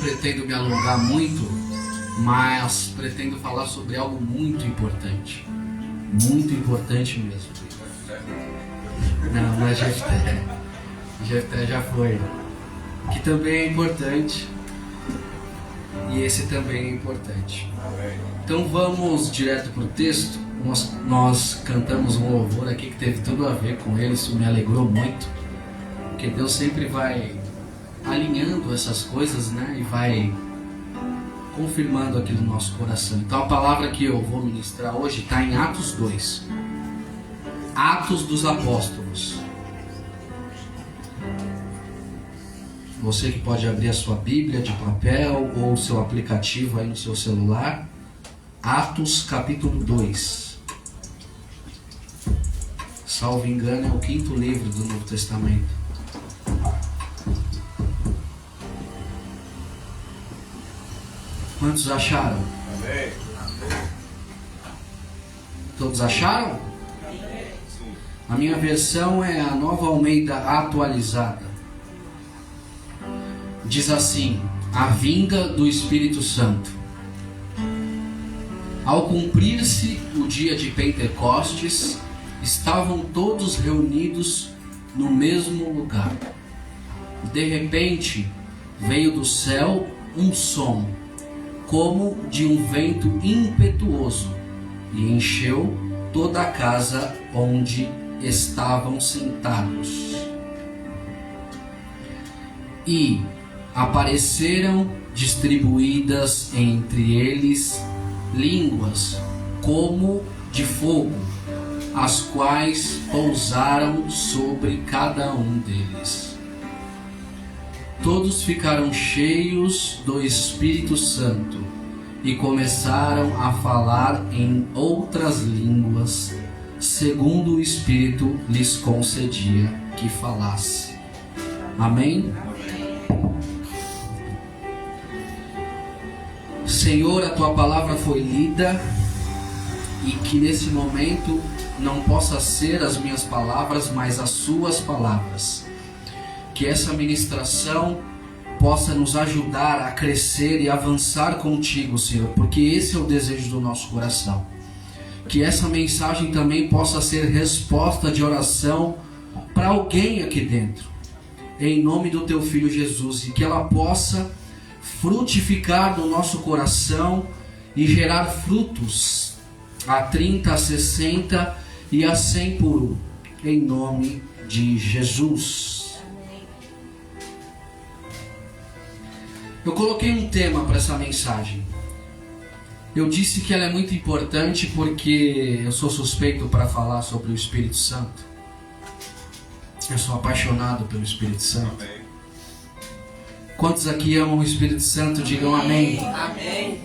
pretendo me alongar muito, mas pretendo falar sobre algo muito importante. Muito importante mesmo. Não é Jefté. Jefté já foi. Que também é importante. E esse também é importante. Então vamos direto para o texto. Nós cantamos um louvor aqui que teve tudo a ver com ele. Isso me alegrou muito. Porque Deus sempre vai alinhando essas coisas, né? E vai confirmando aqui no nosso coração. Então a palavra que eu vou ministrar hoje está em Atos 2. Atos dos Apóstolos. Você que pode abrir a sua Bíblia de papel ou o seu aplicativo aí no seu celular. Atos capítulo 2. Salvo engano é o 5º livro do Novo Testamento. Quantos acharam? Amém. Todos acharam? A minha versão é a Nova Almeida atualizada. Diz assim: a vinda do Espírito Santo. Ao cumprir-se o dia de Pentecostes, estavam todos reunidos no mesmo lugar. De repente, veio do céu um som, como de um vento impetuoso, e encheu toda a casa onde estavam sentados. E apareceram distribuídas entre eles línguas como de fogo, as quais pousaram sobre cada um deles. Todos ficaram cheios do Espírito Santo e começaram a falar em outras línguas, segundo o Espírito lhes concedia que falasse. Amém? Senhor, a Tua palavra foi lida e que nesse momento não possa ser as minhas palavras, mas as Suas palavras. Que essa ministração possa nos ajudar a crescer e avançar contigo, Senhor, porque esse é o desejo do nosso coração. Que essa mensagem também possa ser resposta de oração para alguém aqui dentro, em nome do Teu Filho Jesus, e que ela possa frutificar no nosso coração e gerar frutos a 30, a 60 e a 100 por um, em nome de Jesus. Eu coloquei um tema para essa mensagem. Eu disse que ela é muito importante porque eu sou suspeito para falar sobre o Espírito Santo. Eu sou apaixonado pelo Espírito Santo. Amém. Quantos aqui amam o Espírito Santo? Digam amém. Amém.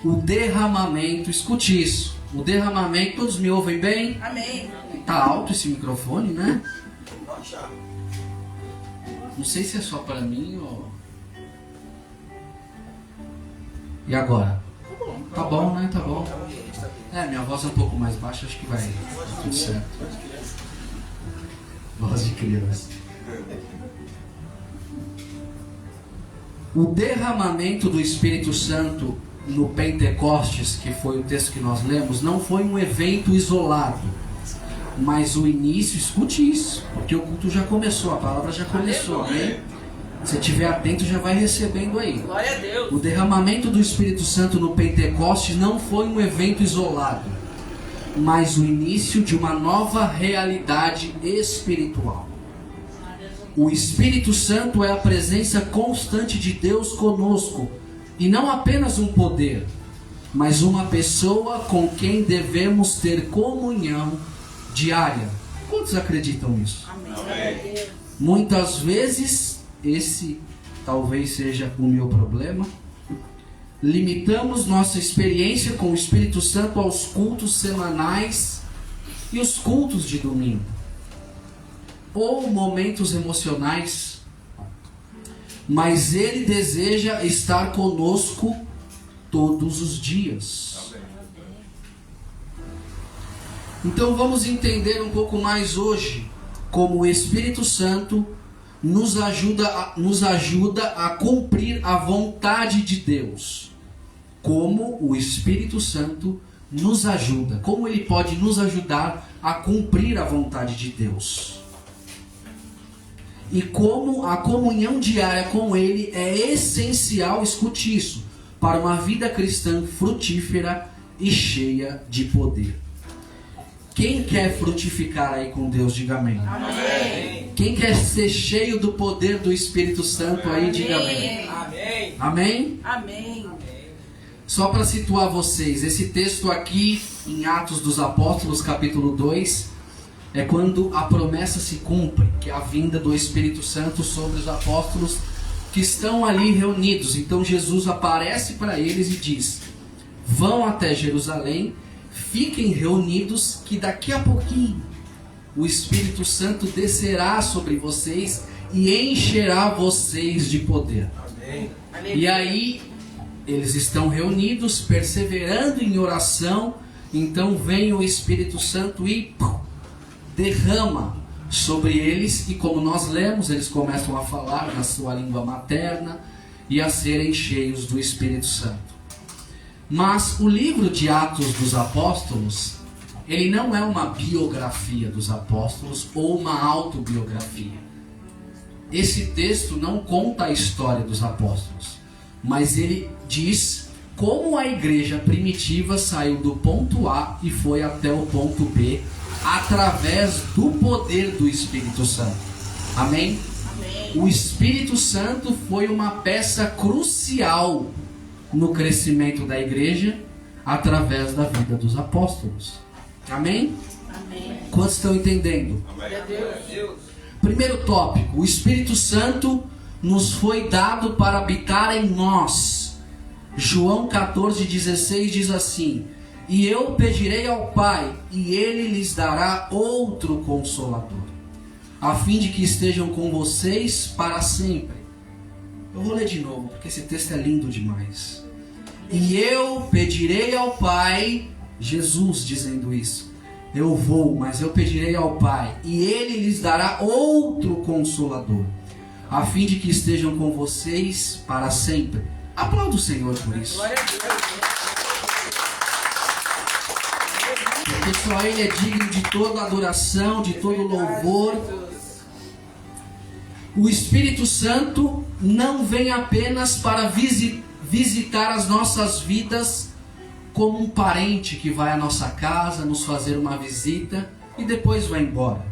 O derramamento, escute isso. O derramamento, todos me ouvem bem? Amém. Tá alto esse microfone, né? Não sei se é só para mim ou... E agora? Tá bom, né? Tá bom. Minha voz é um pouco mais baixa, acho que vai dar tudo certo. Voz de criança. O derramamento do Espírito Santo no Pentecostes, que foi o texto que nós lemos, não foi um evento isolado, mas o início, escute isso, porque o culto já começou, a palavra já começou, né? Se estiver atento, já vai recebendo aí. Glória a Deus. O derramamento do Espírito Santo no Pentecostes não foi um evento isolado, mas o início de uma nova realidade espiritual. O Espírito Santo é a presença constante de Deus conosco, e não apenas um poder, mas uma pessoa com quem devemos ter comunhão diária. Quantos acreditam nisso? Amém. Muitas vezes, esse talvez seja o meu problema, limitamos nossa experiência com o Espírito Santo aos cultos semanais e os cultos de domingo, ou momentos emocionais, mas Ele deseja estar conosco todos os dias. Então vamos entender um pouco mais hoje como o Espírito Santo nos ajuda a cumprir a vontade de Deus. Como o Espírito Santo nos ajuda. Como ele pode nos ajudar a cumprir a vontade de Deus. E como a comunhão diária com ele é essencial, escute isso, para uma vida cristã frutífera e cheia de poder. Quem quer frutificar aí com Deus, diga amém. Amém. Quem quer ser cheio do poder do Espírito Santo aí, diga amém. Amém. Amém? Amém. Só para situar vocês, esse texto aqui em Atos dos Apóstolos, capítulo 2, é quando a promessa se cumpre, que é a vinda do Espírito Santo sobre os apóstolos que estão ali reunidos. Então Jesus aparece para eles e diz: vão até Jerusalém, fiquem reunidos, que daqui a pouquinho o Espírito Santo descerá sobre vocês e encherá vocês de poder. Amém. E aí eles estão reunidos, perseverando em oração. Então vem o Espírito Santo e derrama sobre eles. E como nós lemos, eles começam a falar na sua língua materna e a serem cheios do Espírito Santo. Mas o livro de Atos dos Apóstolos, ele não é uma biografia dos apóstolos ou uma autobiografia. Esse texto não conta a história dos apóstolos, mas ele diz como a igreja primitiva saiu do ponto A e foi até o ponto B através do poder do Espírito Santo. Amém? Amém. O Espírito Santo foi uma peça crucial no crescimento da igreja através da vida dos apóstolos. Amém? Amém. Quantos estão entendendo? Glória a Deus. Primeiro tópico: o Espírito Santo nos foi dado para habitar em nós. João 14,16 diz assim: e eu pedirei ao Pai, e Ele lhes dará outro Consolador, a fim de que estejam com vocês para sempre. Eu vou ler de novo, porque esse texto é lindo demais. E eu pedirei ao Pai, Jesus dizendo isso, eu vou, mas eu pedirei ao Pai, e Ele lhes dará outro Consolador, a fim de que estejam com vocês para sempre. Aplauda o Senhor por isso. Glória a Deus. Porque só Ele é digno de toda adoração, de todo louvor. O Espírito Santo não vem apenas para visitar as nossas vidas como um parente que vai à nossa casa nos fazer uma visita e depois vai embora.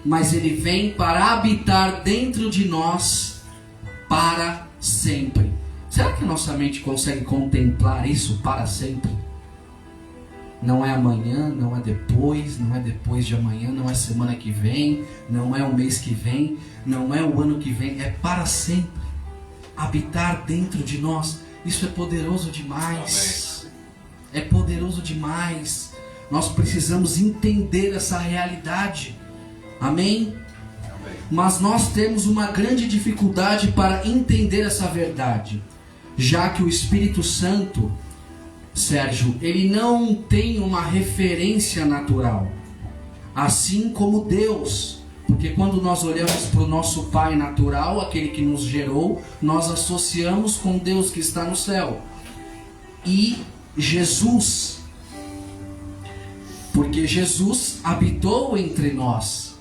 Mas Ele vem para habitar dentro de nós para sempre. Será que a nossa mente consegue contemplar isso para sempre? Não é amanhã, não é depois de amanhã, não é semana que vem, não é o mês que vem, não é o ano que vem, é para sempre. Habitar dentro de nós, isso é poderoso demais. É poderoso demais. Nós precisamos entender essa realidade. Amém? Mas nós temos uma grande dificuldade para entender essa verdade, já que o Espírito Santo, Sérgio, ele não tem uma referência natural, assim como Deus. Porque quando nós olhamos para o nosso Pai natural, aquele que nos gerou, nós associamos com Deus que está no céu. E Jesus, porque Jesus habitou entre nós.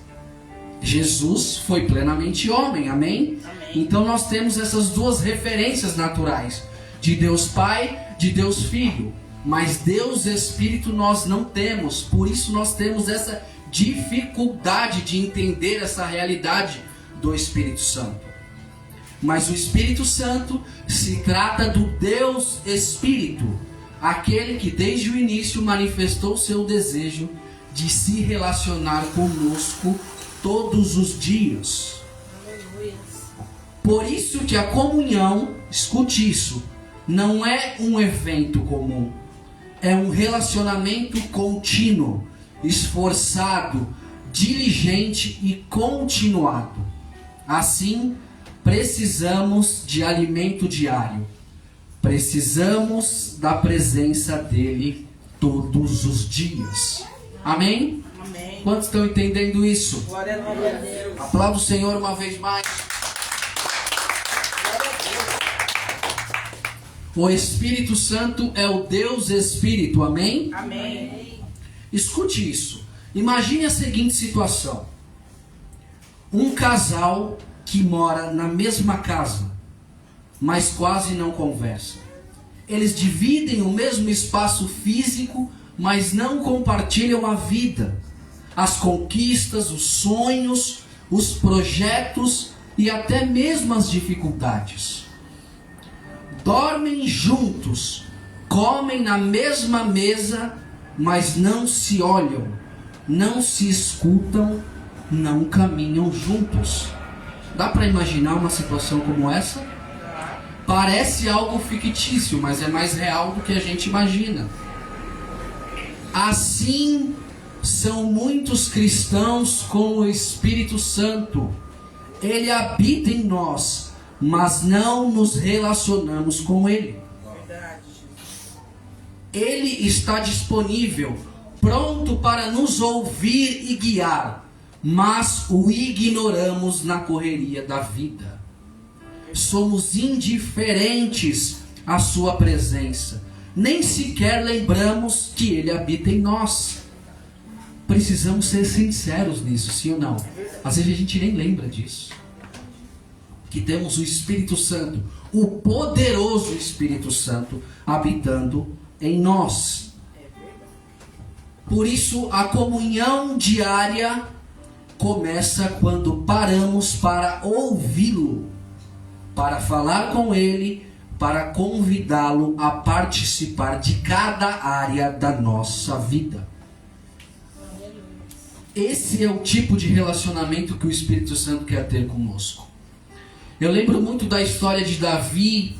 Jesus foi plenamente homem, amém? Então nós temos essas duas referências naturais, de Deus Pai, de Deus Filho. Mas Deus Espírito nós não temos, por isso nós temos essa dificuldade de entender essa realidade do Espírito Santo. Mas o Espírito Santo se trata do Deus Espírito, aquele que desde o início manifestou seu desejo de se relacionar conosco todos os dias. Por isso que a comunhão, escute isso, não é um evento comum, é um relacionamento contínuo, esforçado, diligente e continuado. Assim, precisamos de alimento diário. Precisamos da presença dele todos os dias. Amém? Amém. Quantos estão entendendo isso? Glória a Deus. Deus. Aplauda o Senhor uma vez mais. O Espírito Santo é o Deus Espírito, amém? Amém. Escute isso. Imagine a seguinte situação. Um casal que mora na mesma casa, mas quase não conversa. Eles dividem o mesmo espaço físico, mas não compartilham a vida, as conquistas, os sonhos, os projetos e até mesmo as dificuldades. Dormem juntos, comem na mesma mesa, mas não se olham, não se escutam, não caminham juntos. Dá para imaginar uma situação como essa? Parece algo fictício, mas é mais real do que a gente imagina. Assim são muitos cristãos com o Espírito Santo. Ele habita em nós, mas não nos relacionamos com Ele. Ele está disponível, pronto para nos ouvir e guiar, mas o ignoramos na correria da vida. Somos indiferentes à sua presença. Nem sequer lembramos que Ele habita em nós. Precisamos ser sinceros nisso, sim ou não? Às vezes a gente nem lembra disso. Que temos o Espírito Santo, o poderoso Espírito Santo, habitando em nós. Por isso, a comunhão diária começa quando paramos para ouvi-lo, para falar com Ele, para convidá-lo a participar de cada área da nossa vida. Esse é o tipo de relacionamento que o Espírito Santo quer ter conosco. Eu lembro muito da história de Davi.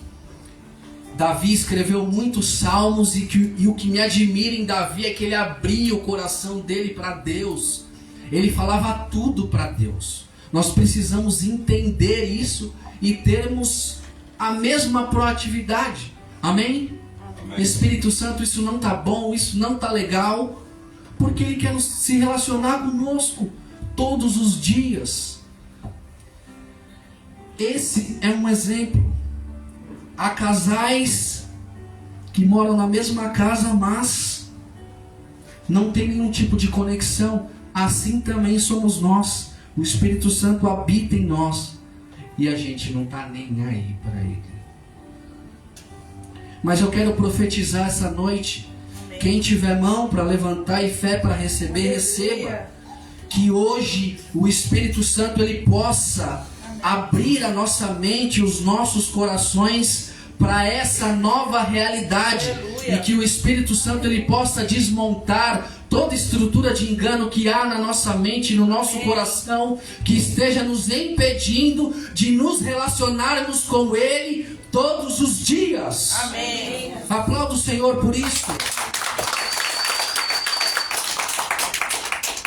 Davi escreveu muitos salmos e o que me admira em Davi é que ele abria o coração dele para Deus. Ele falava tudo para Deus. Nós precisamos entender isso e termos a mesma proatividade. Amém? Amém. Espírito Santo, isso não está bom, isso não está legal, porque Ele quer se relacionar conosco todos os dias. Esse é um exemplo. Há casais que moram na mesma casa, mas não tem nenhum tipo de conexão. Assim também somos nós. O Espírito Santo habita em nós e a gente não está nem aí para Ele. Mas eu quero profetizar essa noite. Quem tiver mão para levantar e fé para receber, receba. Que hoje o Espírito Santo ele possa abrir a nossa mente, os nossos corações para essa nova realidade. Aleluia. E que o Espírito Santo ele possa desmontar toda estrutura de engano que há na nossa mente, no nosso coração, que esteja nos impedindo de nos relacionarmos com Ele todos os dias. Amém. Aplauda o Senhor por isso.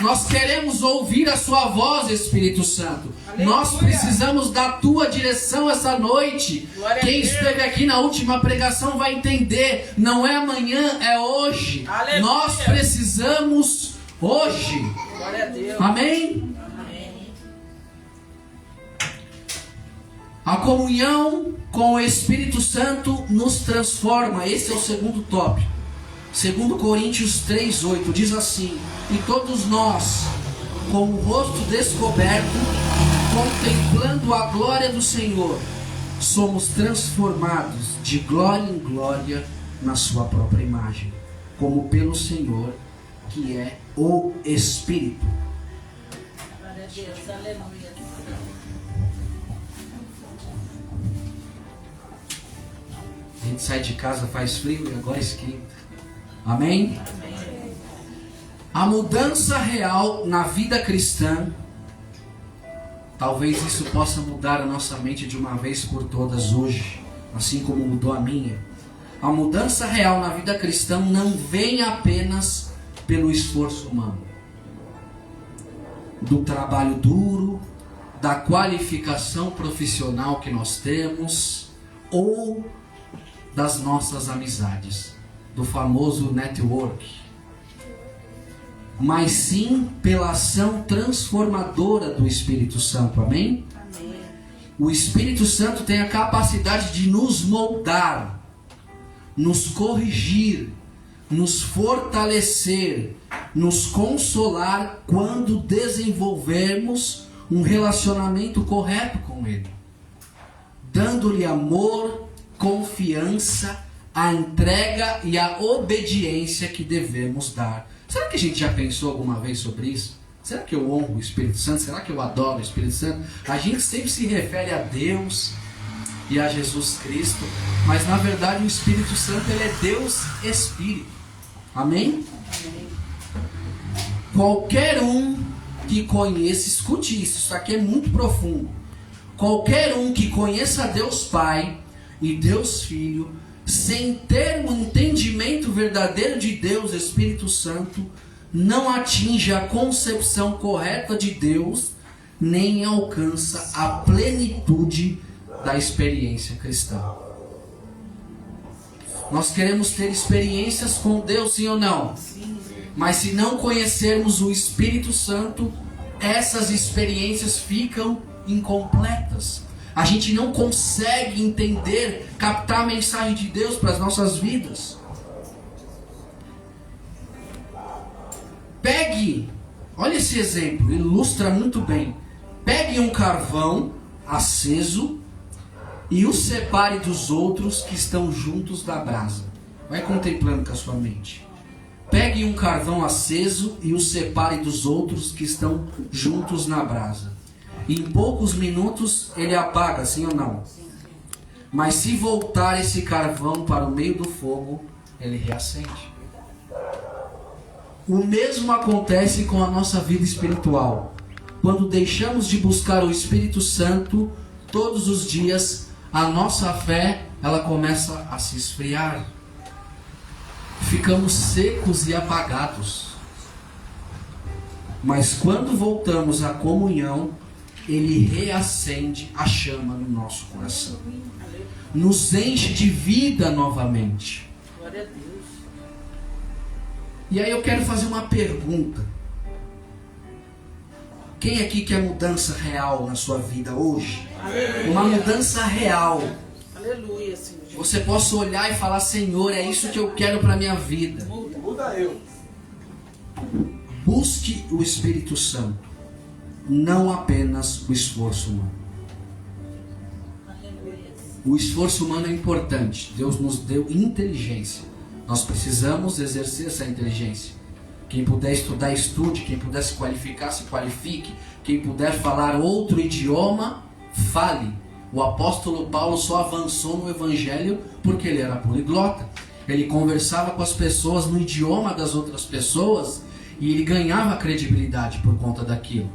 Nós queremos ouvir a sua voz, Espírito Santo. Aleluia. Nós precisamos da tua direção essa noite. Quem esteve aqui na última pregação vai entender. Não é amanhã, é hoje. Aleluia. Nós precisamos hoje. Glória a Deus. Amém? Amém. A comunhão com o Espírito Santo nos transforma. Esse é o segundo tópico. 2 Coríntios 3:8 diz assim: e todos nós, com o rosto descoberto, contemplando a glória do Senhor, somos transformados de glória em glória na sua própria imagem, como pelo Senhor, que é o Espírito. Glória a Deus, aleluia. A gente sai de casa, faz frio e agora esquenta. Amém? Amém? A mudança real na vida cristã, talvez isso possa mudar a nossa mente de uma vez por todas hoje, assim como mudou a minha. A mudança real na vida cristã não vem apenas pelo esforço humano, do trabalho duro, da qualificação profissional que nós temos, ou das nossas amizades, do famoso network. mas sim pela ação transformadora do Espírito Santo. Amém? Amém. O Espírito Santo tem a capacidade de nos moldar, nos corrigir, nos fortalecer, nos consolar quando desenvolvermos um relacionamento correto com Ele, dando-lhe amor, confiança, a entrega e a obediência que devemos dar. Será que a gente já pensou alguma vez sobre isso? Será que eu honro o Espírito Santo? Será que eu adoro o Espírito Santo? A gente sempre se refere a Deus e a Jesus Cristo, mas na verdade o Espírito Santo, ele é Deus Espírito. Amém? Amém. Qualquer um que conheça, escute isso aqui é muito profundo. Qualquer um que conheça Deus Pai e Deus Filho, sem ter um entendimento verdadeiro de Deus Espírito Santo, não atinge a concepção correta de Deus, nem alcança a plenitude da experiência cristã. Nós queremos ter experiências com Deus, sim ou não? Sim. Mas se não conhecermos o Espírito Santo, essas experiências ficam incompletas. A gente não consegue entender, captar a mensagem de Deus para as nossas vidas. Pegue, olha esse exemplo, ilustra muito bem. Pegue um carvão aceso e o separe dos outros que estão juntos da brasa. Vai contemplando com a sua mente. Pegue um carvão aceso e o separe dos outros que estão juntos na brasa. Em poucos minutos ele apaga, sim ou não? Mas se voltar esse carvão para o meio do fogo, ele reacende. O mesmo acontece com a nossa vida espiritual. Quando deixamos de buscar o Espírito Santo todos os dias, a nossa fé, ela começa a se esfriar. Ficamos secos e apagados. Mas quando voltamos à comunhão, ele reacende a chama no nosso coração. Nos enche de vida novamente. Glória a Deus. E aí eu quero fazer uma pergunta. Quem aqui quer mudança real na sua vida hoje? Aleluia. Uma mudança real. Aleluia, Senhor. Você possa olhar e falar: Senhor, é isso que eu quero para a minha vida. Muda eu. Busque o Espírito Santo, não apenas o esforço humano. Aleluia. O esforço humano é importante. Deus nos deu inteligência. Nós precisamos exercer essa inteligência. Quem puder estudar, estude. Quem puder se qualificar, se qualifique. Quem puder falar outro idioma, fale. O apóstolo Paulo só avançou no evangelho porque ele era poliglota. Ele conversava com as pessoas no idioma das outras pessoas e ele ganhava credibilidade por conta daquilo.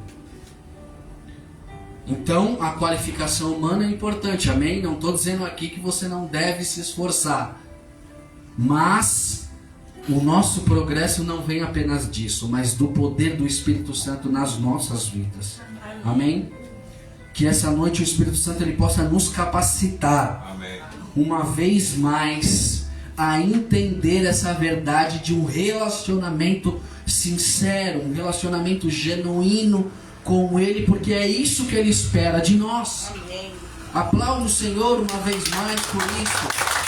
Então, a qualificação humana é importante, amém? Não estou dizendo aqui que você não deve se esforçar. Mas o nosso progresso não vem apenas disso, mas do poder do Espírito Santo nas nossas vidas. Amém? Que essa noite o Espírito Santo ele possa nos capacitar, Amém. uma vez mais, a entender essa verdade de um relacionamento sincero, um relacionamento genuíno com Ele, porque é isso que Ele espera de nós. Amém. Aplaude o Senhor uma vez mais por isso.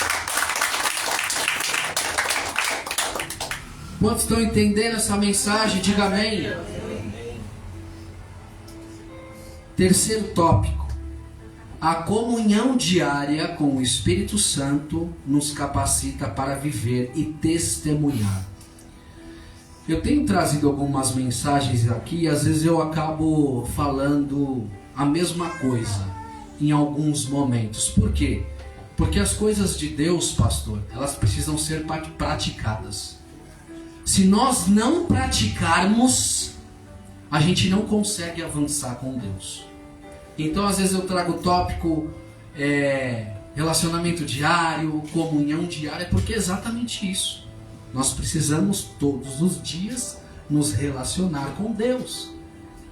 Quantos estão entendendo essa mensagem? Diga amém. Terceiro tópico. A comunhão diária com o Espírito Santo nos capacita para viver e testemunhar. Eu tenho trazido algumas mensagens aqui e às vezes eu acabo falando a mesma coisa em alguns momentos. Por quê? Porque as coisas de Deus, pastor, elas precisam ser praticadas. Se nós não praticarmos, a gente não consegue avançar com Deus. Então às vezes eu trago o tópico relacionamento diário, comunhão diária, porque é exatamente isso. Nós precisamos todos os dias nos relacionar com Deus.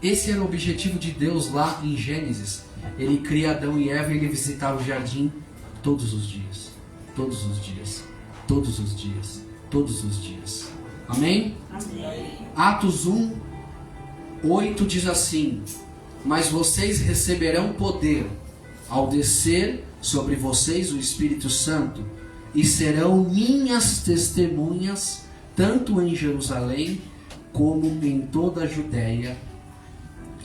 Esse era o objetivo de Deus lá em Gênesis. Ele cria Adão e Eva e ele visitava o jardim todos os dias. Todos os dias. Todos os dias. Todos os dias. Amém? Amém. Atos 1:8 diz assim: mas vocês receberão poder ao descer sobre vocês o Espírito Santo, e serão minhas testemunhas, tanto em Jerusalém, como em toda a Judéia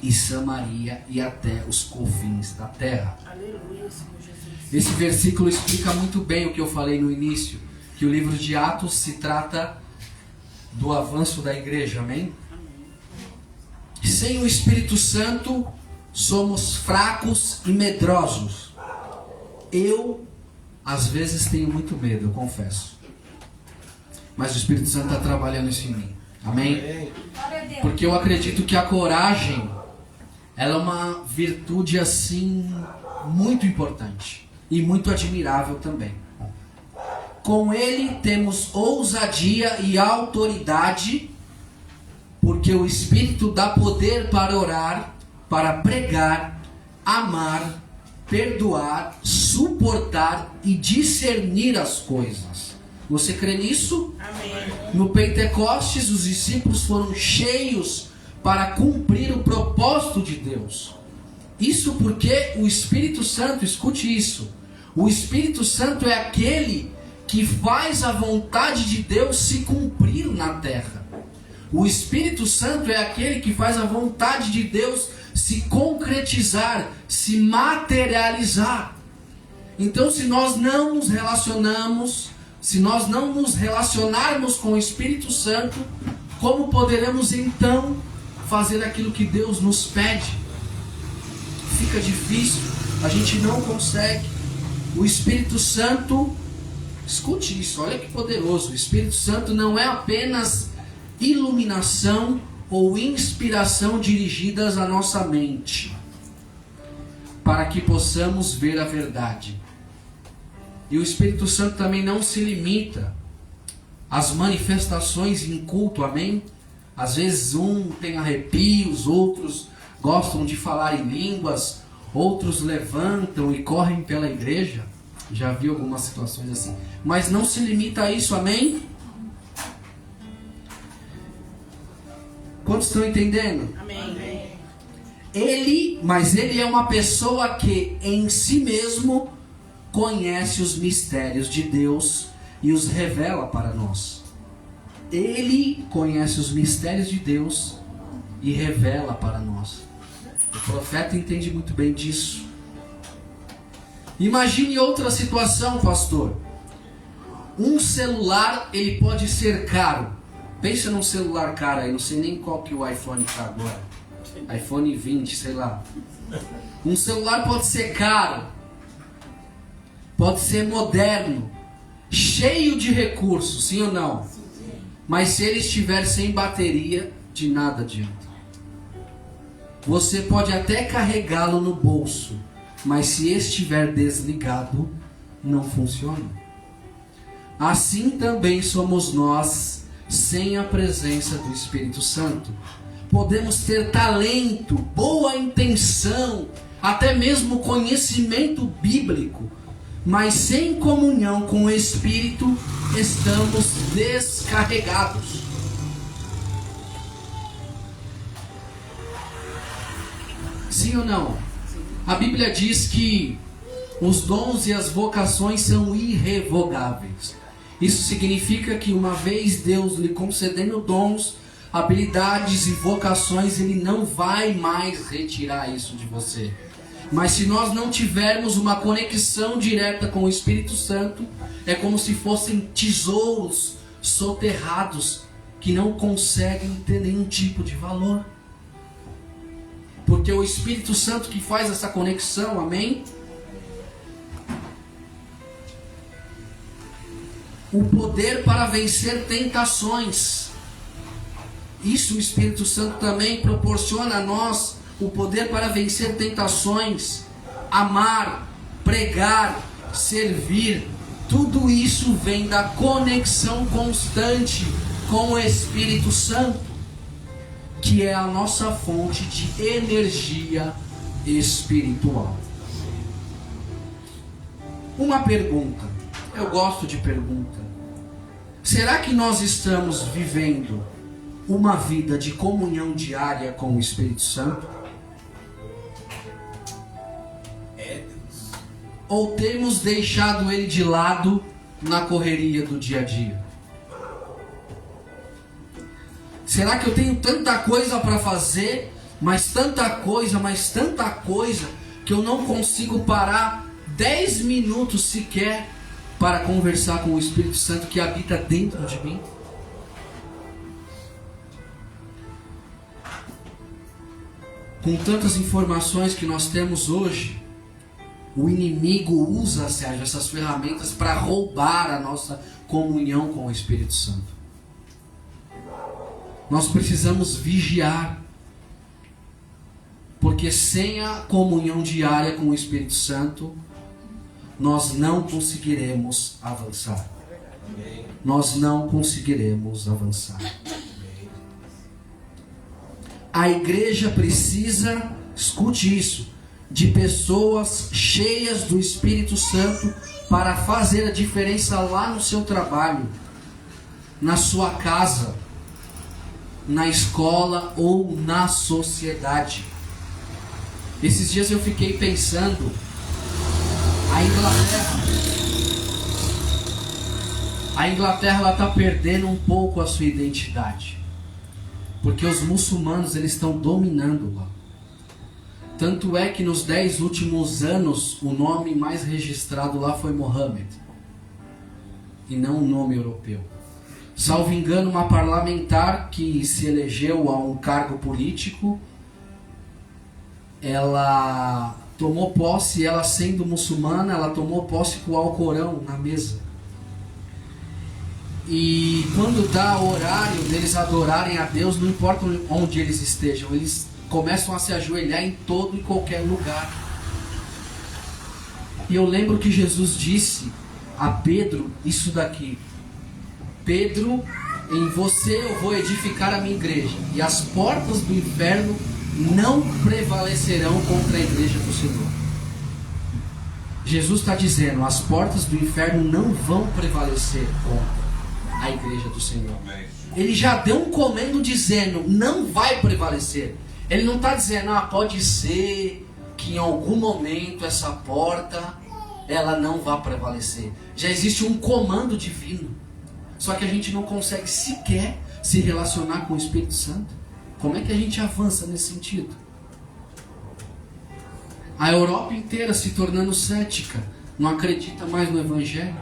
e Samaria e até os confins da terra. Aleluia, Senhor Jesus. Esse versículo explica muito bem o que eu falei no início, que o livro de Atos se trata do avanço da igreja, amém? Sem o Espírito Santo, somos fracos e medrosos. Eu, às vezes, tenho muito medo, eu confesso. Mas o Espírito Santo está trabalhando isso em mim. Amém? Porque eu acredito que a coragem, ela é uma virtude, assim, muito importante. E muito admirável também. Com ele temos ousadia e autoridade, porque o Espírito dá poder para orar, para pregar, amar, perdoar, suportar e discernir as coisas. Você crê nisso? Amém. No Pentecostes, os discípulos foram cheios para cumprir o propósito de Deus. Isso porque o Espírito Santo, escute isso, o Espírito Santo é aquele que faz a vontade de Deus se cumprir na terra. O Espírito Santo é aquele que faz a vontade de Deus se concretizar, se materializar. Então, se nós não nos relacionamos, se nós não nos relacionarmos com o Espírito Santo, como poderemos então fazer aquilo que Deus nos pede? Fica difícil, a gente não consegue. O Espírito Santo, escute isso, olha que poderoso. O Espírito Santo não é apenas iluminação ou inspiração dirigidas à nossa mente, para que possamos ver a verdade. E o Espírito Santo também não se limita às manifestações em culto, amém? Às vezes um tem arrepios, outros gostam de falar em línguas, outros levantam e correm pela igreja. Já vi algumas situações assim. Mas não se limita a isso, amém? Quantos estão entendendo? Amém. Mas ele é uma pessoa que em si mesmo conhece os mistérios de Deus e os revela para nós. Ele conhece os mistérios de Deus e revela para nós. O profeta entende muito bem disso. Imagine outra situação, pastor. Um celular, ele pode ser caro. Pensa num celular caro aí, não sei nem qual que o iPhone está agora. iPhone 20, sei lá. Um celular pode ser caro, pode ser moderno, cheio de recursos, sim ou não? Mas se ele estiver sem bateria, de nada adianta. Você pode até carregá-lo no bolso, mas se estiver desligado, não funciona. Assim também somos nós, sem a presença do Espírito Santo. Podemos ter talento, boa intenção, até mesmo conhecimento bíblico, mas sem comunhão com o Espírito, estamos descarregados. Sim ou não? A Bíblia diz que os dons e as vocações são irrevogáveis. Isso significa que uma vez Deus lhe concedendo dons, habilidades e vocações, Ele não vai mais retirar isso de você. Mas se nós não tivermos uma conexão direta com o Espírito Santo, é como se fossem tesouros soterrados que não conseguem ter nenhum tipo de valor. Porque é o Espírito Santo que faz essa conexão, amém? O poder para vencer tentações. Isso o Espírito Santo também proporciona a nós, o poder para vencer tentações, amar, pregar, servir. Tudo isso vem da conexão constante com o Espírito Santo, que é a nossa fonte de energia espiritual. Uma pergunta. Eu gosto de pergunta. Será que nós estamos vivendo uma vida de comunhão diária com o Espírito Santo? Ou temos deixado ele de lado na correria do dia a dia? Será que eu tenho tanta coisa para fazer, mas tanta coisa, que eu não consigo parar 10 minutos sequer para conversar com o Espírito Santo que habita dentro de mim? Com tantas informações que nós temos hoje, o inimigo usa, Sérgio, essas ferramentas para roubar a nossa comunhão com o Espírito Santo. Nós precisamos vigiar, porque sem a comunhão diária com o Espírito Santo, nós não conseguiremos avançar. Nós não conseguiremos avançar. A igreja precisa, escute isso, de pessoas cheias do Espírito Santo para fazer a diferença lá no seu trabalho, na sua casa, na escola ou na sociedade. Esses dias eu fiquei pensando, a Inglaterra está perdendo um pouco a sua identidade, porque os muçulmanos eles estão dominando lá. Tanto é que nos 10 últimos anos o nome mais registrado lá foi Mohammed, e não um nome europeu. Salvo engano, uma parlamentar que se elegeu a um cargo político, ela tomou posse, ela sendo muçulmana, ela tomou posse com o Alcorão na mesa. E quando dá o horário deles adorarem a Deus, não importa onde eles estejam, eles começam a se ajoelhar em todo e qualquer lugar. E eu lembro que Jesus disse a Pedro isso daqui: Pedro, em você eu vou edificar a minha igreja, e as portas do inferno não prevalecerão contra a igreja do Senhor. Jesus está dizendo, as portas do inferno não vão prevalecer contra a igreja do Senhor. Ele já deu um comando dizendo, não vai prevalecer. Ele não está dizendo, pode ser que em algum momento essa porta ela não vá prevalecer. Já existe um comando divino. Só que a gente não consegue sequer se relacionar com o Espírito Santo. Como é que a gente avança nesse sentido? A Europa inteira se tornando cética, não acredita mais no Evangelho.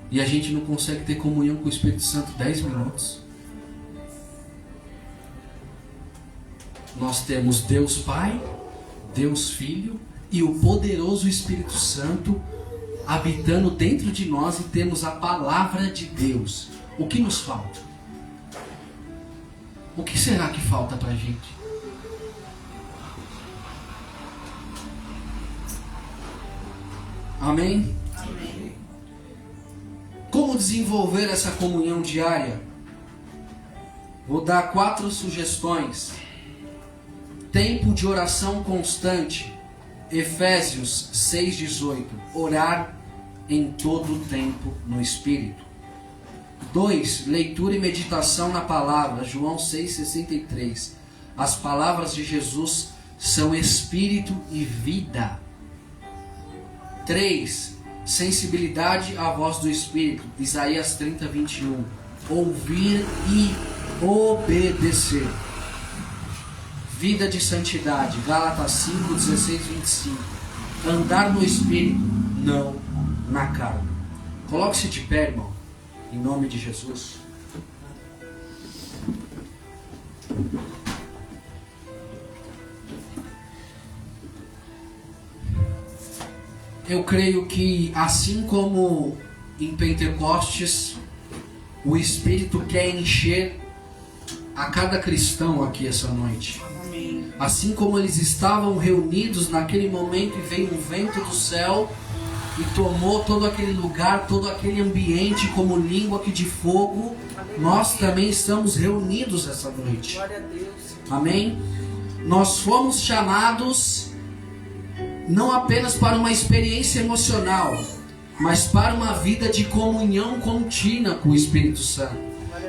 E a gente não consegue ter comunhão com o Espírito Santo 10 minutos. Nós temos Deus Pai, Deus Filho e o poderoso Espírito Santo habitando dentro de nós, e temos a palavra de Deus. O que nos falta? O que será que falta para a gente? Amém? Amém. Como desenvolver essa comunhão diária? Vou dar 4 sugestões. Tempo de oração constante. Efésios 6,18. Orar em todo o tempo no Espírito. 2. Leitura e meditação na palavra. João 6,63. As palavras de Jesus são espírito e vida. 3. Sensibilidade à voz do Espírito. Isaías 30:21. Ouvir e obedecer. Vida de santidade. Gálatas 5:16-25. Andar no Espírito, não na carne. Coloque-se de pé, irmão, em nome de Jesus. Eu creio que, assim como em Pentecostes, o Espírito quer encher a cada cristão aqui essa noite. Amém. Assim como eles estavam reunidos naquele momento e veio um vento do céu e tomou todo aquele lugar, todo aquele ambiente como língua que de fogo, nós também estamos reunidos essa noite. Glória a Deus. Amém? Nós fomos chamados não apenas para uma experiência emocional, mas para uma vida de comunhão contínua com o Espírito Santo.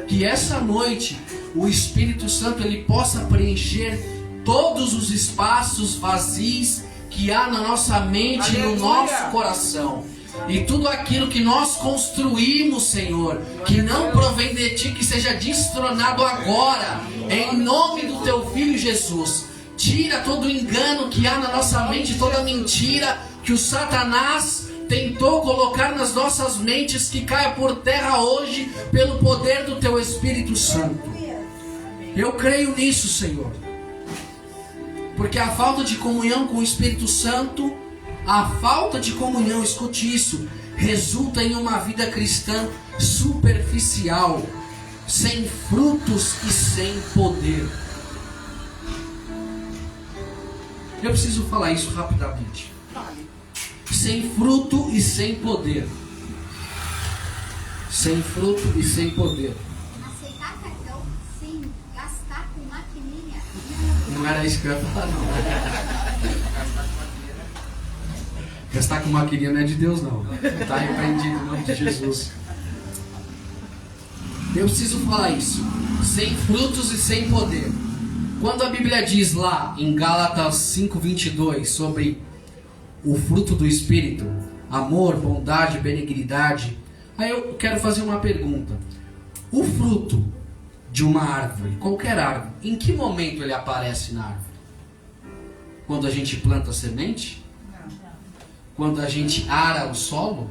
Que essa noite o Espírito Santo ele possa preencher todos os espaços vazios que há na nossa mente e no nosso coração. E tudo aquilo que nós construímos, Senhor, que não provém de Ti, que seja destronado agora, em nome do Teu Filho Jesus. Tira todo o engano que há na nossa mente, toda mentira que o Satanás tentou colocar nas nossas mentes, que caia por terra hoje, pelo poder do Teu Espírito Santo. Eu creio nisso, Senhor. Porque a falta de comunhão com o Espírito Santo, a falta de comunhão, escute isso, resulta em uma vida cristã superficial, sem frutos e sem poder. Eu preciso falar isso rapidamente. Sem fruto e sem poder. Sem fruto e sem poder. Aceitar cartão, sim. Gastar com maquininha. Não era isso que eu ia falar, não. Gastar com maquininha não é de Deus, não. Está repreendido em nome de Jesus. Eu preciso falar isso. Sem frutos e sem poder. Quando a Bíblia diz lá em Gálatas 5:22 sobre o fruto do Espírito, amor, bondade, benignidade, aí eu quero fazer uma pergunta. O fruto de uma árvore, qualquer árvore, em que momento ele aparece na árvore? Quando a gente planta a semente? Quando a gente ara o solo?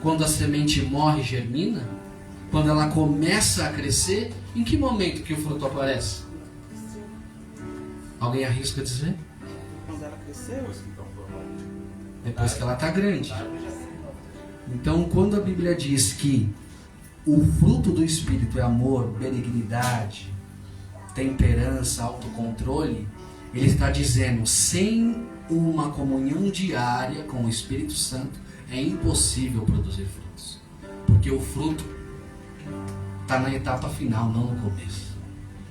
Quando a semente morre e germina? Quando ela começa a crescer? Em que momento que o fruto aparece? Alguém arrisca dizer? Quando ela cresceu, Depois que ela está grande. Então, quando a Bíblia diz que o fruto do Espírito é amor, benignidade, temperança, autocontrole, ele está dizendo, sem uma comunhão diária com o Espírito Santo, é impossível produzir frutos. Porque o fruto está na etapa final, não no começo.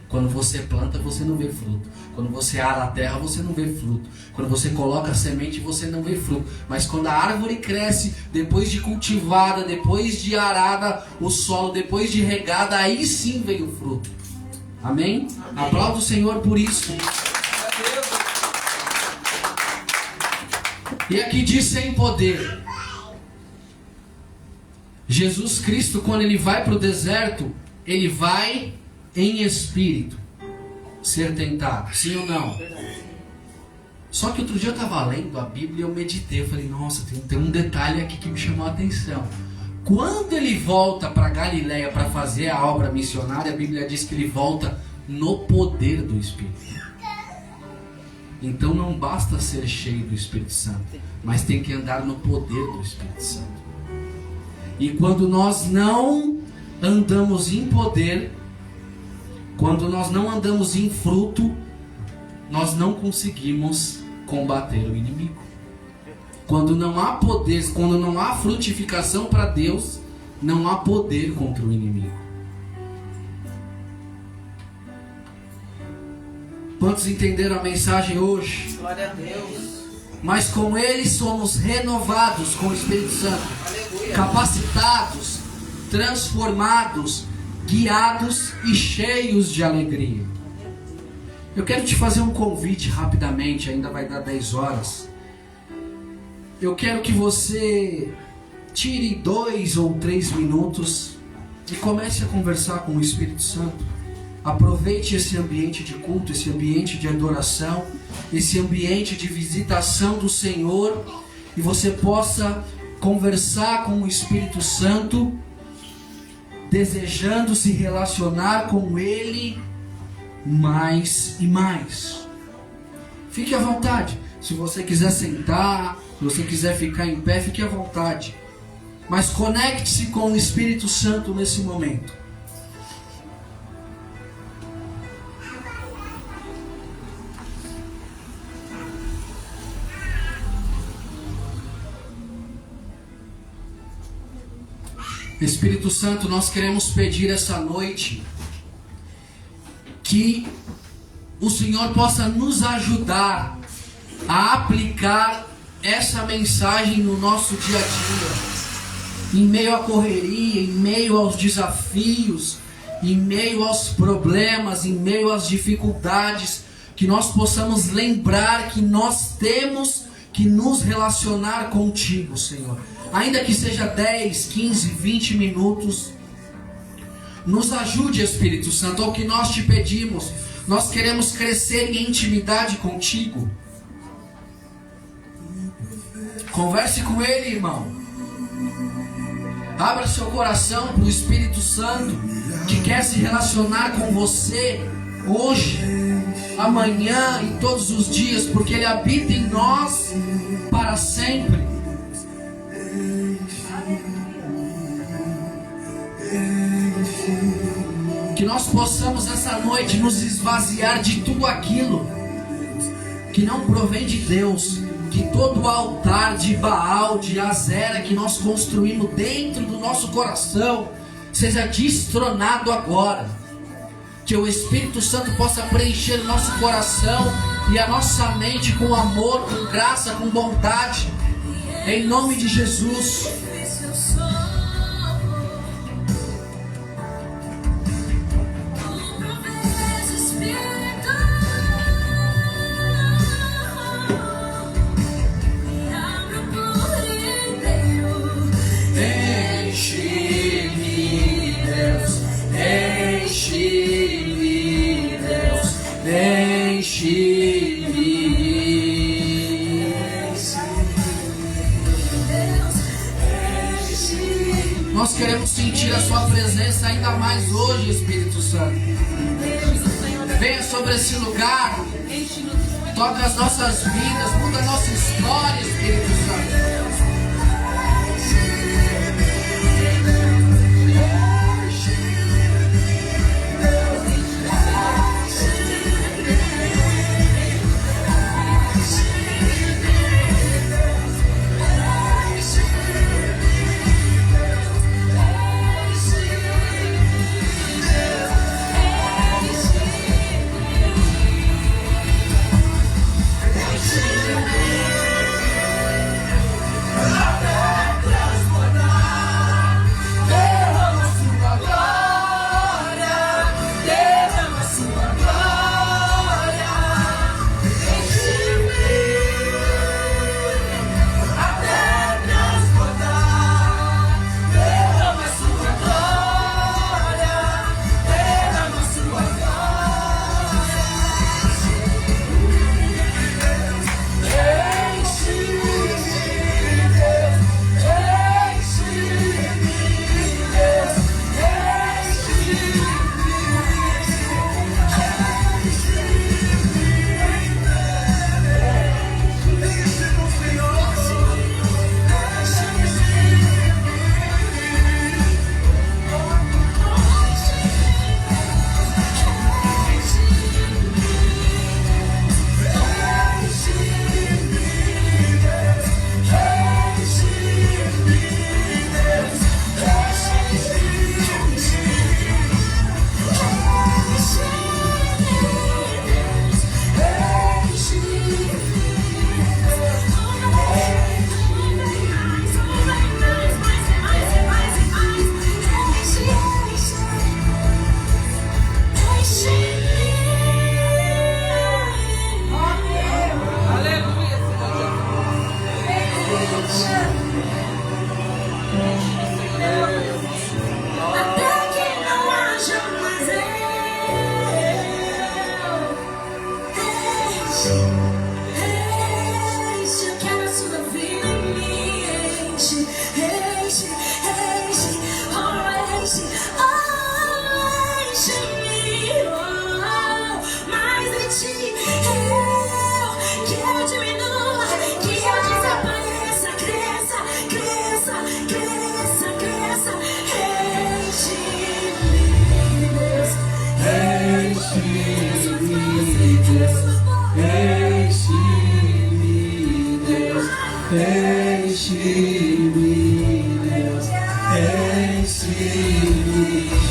Quando você planta, você não vê fruto. Quando você ara a terra, você não vê fruto. Quando você coloca a semente, você não vê fruto. Mas quando a árvore cresce, depois de cultivada, depois de arada o solo, depois de regada, aí sim vem o fruto. Amém? Amém. Aplauda o Senhor por isso. E aqui diz sem poder. Jesus Cristo, quando ele vai para o deserto, ele vai em espírito ser tentado, sim ou não? Só que outro dia eu estava lendo a Bíblia e eu meditei, eu falei, nossa, tem um detalhe aqui que me chamou a atenção. Quando ele volta para Galileia para fazer a obra missionária, a Bíblia diz que ele volta no poder do Espírito. Então não basta ser cheio do Espírito Santo, mas tem que andar no poder do Espírito Santo. E quando nós não andamos em poder, quando nós não andamos em fruto, nós não conseguimos combater o inimigo. Quando não há poder, quando não há frutificação para Deus, não há poder contra o inimigo. Quantos entenderam a mensagem hoje? glória a Deus. Mas com Ele somos renovados com o Espírito Santo, Aleluia. capacitados, transformados, guiados e cheios de alegria. Eu quero te fazer um convite rapidamente, ainda vai dar 10 horas. Eu quero que você tire 2 ou 3 minutos e comece a conversar com o Espírito Santo. Aproveite esse ambiente de culto, esse ambiente de adoração, esse ambiente de visitação do Senhor, e você possa conversar com o Espírito Santo, desejando se relacionar com Ele mais e mais. Fique à vontade. Se você quiser sentar, se você quiser ficar em pé, fique à vontade. Mas conecte-se com o Espírito Santo nesse momento. Espírito Santo, nós queremos pedir essa noite que o Senhor possa nos ajudar a aplicar essa mensagem no nosso dia a dia. em meio à correria, em meio aos desafios, em meio aos problemas, em meio às dificuldades, que nós possamos lembrar que nós temos que nos relacionar contigo, Senhor. Ainda que seja 10, 15, 20 minutos, nos ajude, Espírito Santo, é o que nós te pedimos. Nós queremos crescer em intimidade contigo. Converse com Ele, irmão. Abra seu coração para o Espírito Santo, que quer se relacionar com você hoje, amanhã e todos os dias, porque Ele habita em nós para sempre. Que nós possamos essa noite nos esvaziar de tudo aquilo que não provém de Deus. Que todo altar de Baal, de Azera que nós construímos dentro do nosso coração seja destronado agora. Que o Espírito Santo possa preencher o nosso coração e a nossa mente com amor, com graça, com bondade. Em nome de Jesus. Nós queremos sentir a sua presença ainda mais hoje, Espírito Santo. Venha sobre esse lugar. Toca as nossas vidas. Muda a nossa história, Espírito Santo.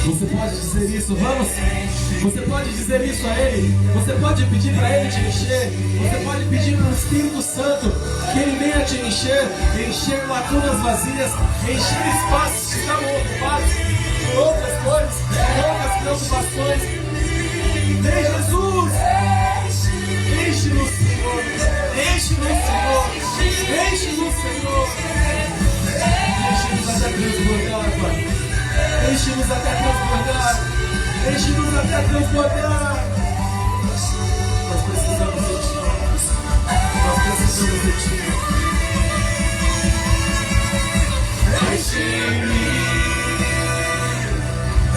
Você pode dizer isso, vamos? Você pode dizer isso a Ele. Você pode pedir para Ele te encher. Você pode pedir para o Espírito Santo Que Ele venha te encher lacunas vazias, encher espaços que estavam ocupados por outras coisas, por outras preocupações. Vem Jesus! Enche-nos, Senhor! Enche-nos, Senhor! Enche-nos, Senhor! Enche-nos até transbordar, Pai! Enche-nos até transbordar! Enche-nos até transbordar! Nós precisamos de Ti! Nós precisamos de Ti! Enche-me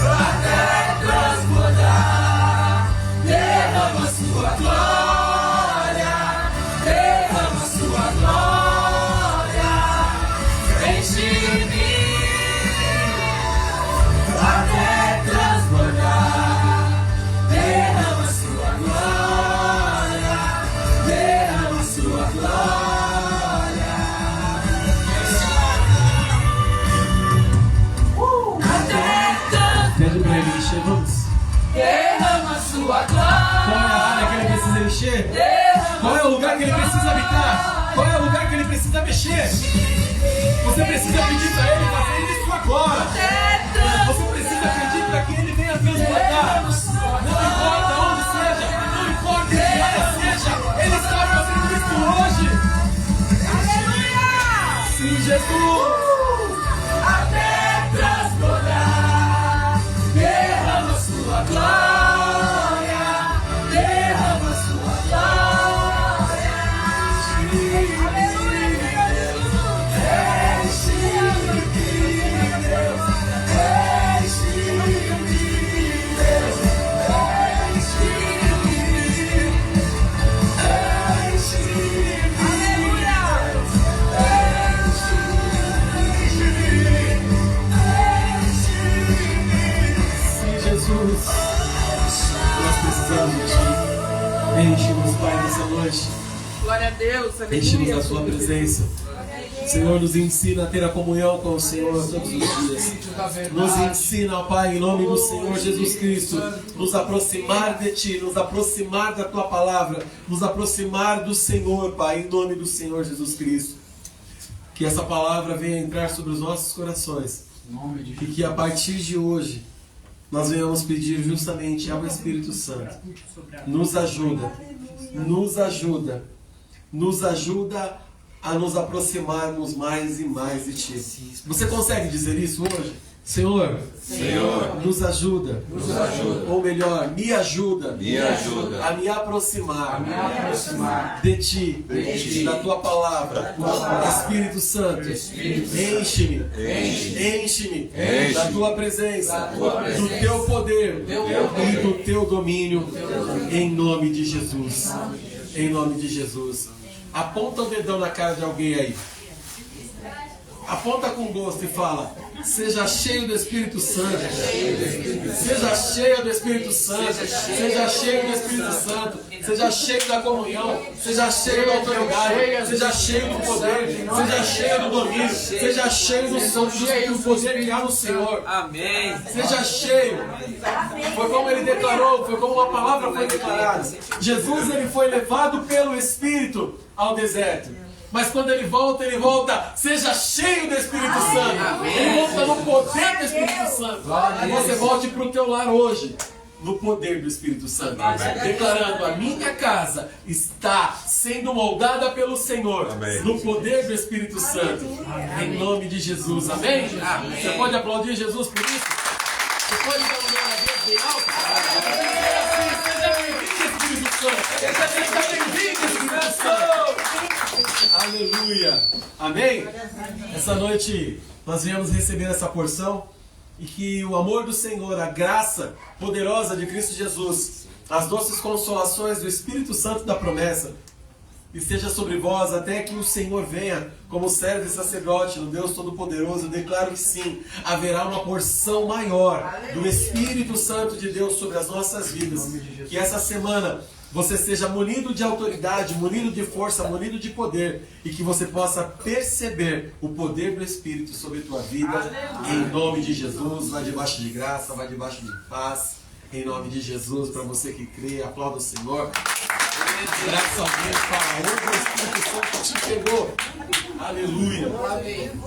até transbordar! Derrama Sua glória! Derrama Sua glória! Enche-me até transbordar! Derrama Sua glória! Derrama Sua glória! Pede pra Ele encher, vamos! Derrama Sua glória. Qual é a área que Ele precisa encher? Qual é o lugar que Ele precisa habitar? Qual é o lugar que Ele precisa mexer? Você precisa pedir para Ele fazer isso agora. Você precisa pedir para que Ele venha transbordar. Não importa onde seja, não importa em que área seja, Ele está fazendo isso hoje. Aleluia. Sim, Jesus. Até transbordar. Derrama Sua glória. Derrama Sua glória. Aleluia, Senhor Jesus. Enche-me, Deus. Enche-me, Deus. Enche-me. Aleluia. Sim, Jesus. Nós precisamos de Ti. Enche-nos, Pai, nessa noite. Glória a Deus. Enche-nos da Sua presença. Senhor, nos ensina a ter a comunhão com o Senhor todos os dias. Nos ensina, ó Pai, em nome do Senhor Jesus Cristo, nos aproximar de Ti, nos aproximar da Tua palavra, nos aproximar do Senhor, Pai, em nome do Senhor Jesus Cristo. Que essa palavra venha entrar sobre os nossos corações e que a partir de hoje nós venhamos pedir justamente ao Espírito Santo. Nos ajuda, nos ajuda, nos ajuda a nos aproximarmos mais e mais de Ti. Você consegue dizer isso hoje? Senhor, nos ajuda, ou melhor, me ajuda a me aproximar, de Ti, da Tua palavra. Espírito Santo, enche-me da Tua presença, do Teu poder e do Teu domínio, em nome de Jesus. Em nome de Jesus. Aponta o dedão na cara de alguém aí. Aponta com gosto e fala: seja cheio do Espírito Santo. Seja cheio do Espírito Santo. Seja cheio do Espírito Santo. Seja cheio da comunhão. Seja cheio da autoridade. Seja cheio do poder. Seja cheio do domínio. Seja cheio do poder que há no Senhor. Amém. Seja cheio. Foi como ele declarou, foi como a palavra foi declarada. Jesus, ele foi levado pelo Espírito ao deserto. Mas quando ele volta, seja cheio do Espírito Santo. Ele volta no poder do Espírito Santo. E você volte para o teu lar hoje, no poder do Espírito Santo. Declarando: a minha casa está sendo moldada pelo Senhor. No poder do Espírito Santo. Em nome de Jesus. Amém? Você pode aplaudir Jesus por isso? Você pode dar um glória a Deus bem alto? Seja bem-vindo, Espírito Santo. Seja bem-vindo, Espírito Santo. Aleluia. Amém? Essa noite nós viemos receber essa porção e que o amor do Senhor, a graça poderosa de Cristo Jesus, as doces consolações do Espírito Santo da promessa esteja sobre vós até que o Senhor venha como servo e sacerdote no Deus Todo-Poderoso. Eu declaro que sim, haverá uma porção maior do Espírito Santo de Deus sobre as nossas vidas. Que essa semana você seja munido de autoridade, munido de força, munido de poder, e que você possa perceber o poder do Espírito sobre a tua vida. Em nome de Jesus, vai debaixo de graça, vai debaixo de paz. Em nome de Jesus, para você que crê, aplauda o Senhor. Graças a Deus, fala. Hoje o Espírito Santo te pegou. Aleluia. Amém.